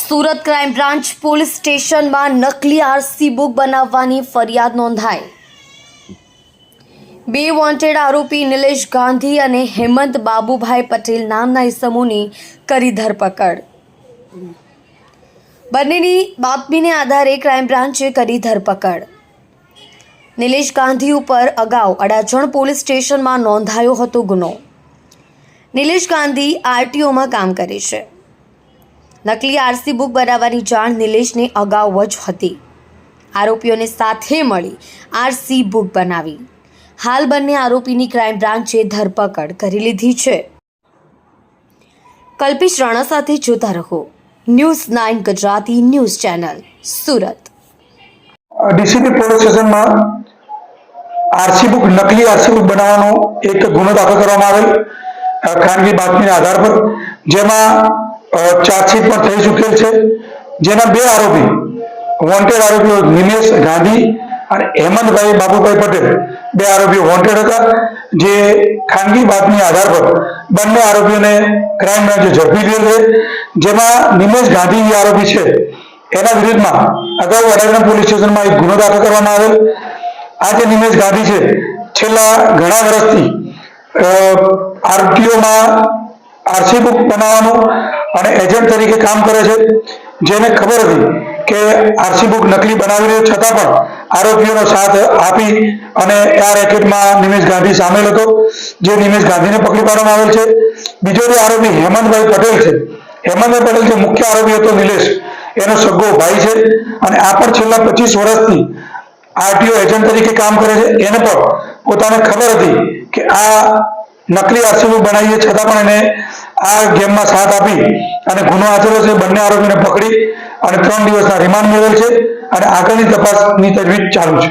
Surat crime branch police સ્ટેશનમાં નકલી RC book બનાવવાની ફરિયાદ નોંધાઈ। બે વોન્ટેડ આરોપી નિલેશ ગાંધી અને હેમંત બાબુભાઈ પટેલ નામના ઇસમોની કરી ધરપકડ। બંનેની બાતમીને આધારે ક્રાઇમ બ્રાન્ચે કરી ધરપકડ। નિલેશ ગાંધી ઉપર અગાઉ અડાજણ પોલીસ સ્ટેશનમાં નોંધાયો હતો ગુનો। નિલેશ ગાંધી આરટીઓમાં કામ કરે છે। નકલી આરસી બુક બનાવવાની જાણ નિલેશને અગાઉ જ હતી। આરોપીઓને સાથે મળી આરસી બુક બનાવી। હાલ બંને આરોપીની ક્રાઇમ બ્રાન્ચે ધરપકડ કરી લીધી છે। કલ્પેશ રાણા સાથે જોતા રહો news 9 Gujarati news channel Surat. DCP police સ્ટેશનમાં આરસી બુક નકલી આરસી બુક બનાવવાનો એક ગુનો દાખલ કરવામાં આવેલ ખાનગી બાતમીના આધાર પર, જેમાં ચાર્જશીટ પણ થઈ ચૂકેલ છે। જેના બે આરોપી વોન્ટેડ આરોપીઓ નિલેશ ગાંધી અને હેમંતભાઈ બાબુભાઈ પટેલ બે આરોપીઓ વોન્ટેડ હતા। જે ખાનગી બાતમીના આધાર પર બંને આરોપીઓને ક્રાઇમ બ્રાન્ચે ઝડપી લીધેલ છે। જેમાં નિલેશ ગાંધી જે આરોપી છે એના વિરુદ્ધમાં અગાઉ અડાજણ પોલીસ સ્ટેશનમાં એક ગુનો દાખલ કરવામાં આવેલ। આ જે નિલેશ ગાંધી છે છેલ્લા ઘણા વર્ષથી આરટીઓમાં આરસી બુક બનાવવાનું અને એજન્ટ તરીકે કામ કરે છે। જેને ખબર હતી કે આરસી બુક નકલી બનાવી રહ્યો છતાં પણ આરોપીઓનો સાથ આપી અને આ રેકેટમાં નિલેશ ગાંધી સામેલ હતો। જે નિલેશ ગાંધીને પકડી પાડવામાં આવેલ છે। બીજો જે આરોપી હેમંતભાઈ પટેલ છે, હેમંતભાઈ પટેલ જે મુખ્ય આરોપી હતો નિલેશ, એનો સગો ભાઈ છે અને આ પણ છેલ્લા 25 વર્ષથી આરટીઓ એજન્ટ તરીકે કામ કરે છે। એને પણ પોતાને ખબર હતી કે આ નકલી આરસી બુક બનાવીએ છતાં પણ એને આ ગેમમાં સાથ આપી અને ગુનો આચર્યો છે। બંને આરોપીને પકડી અને 3 દિવસના રિમાન્ડ મેળવેલ છે અને આગળની તપાસની તજવીજ ચાલુ છે।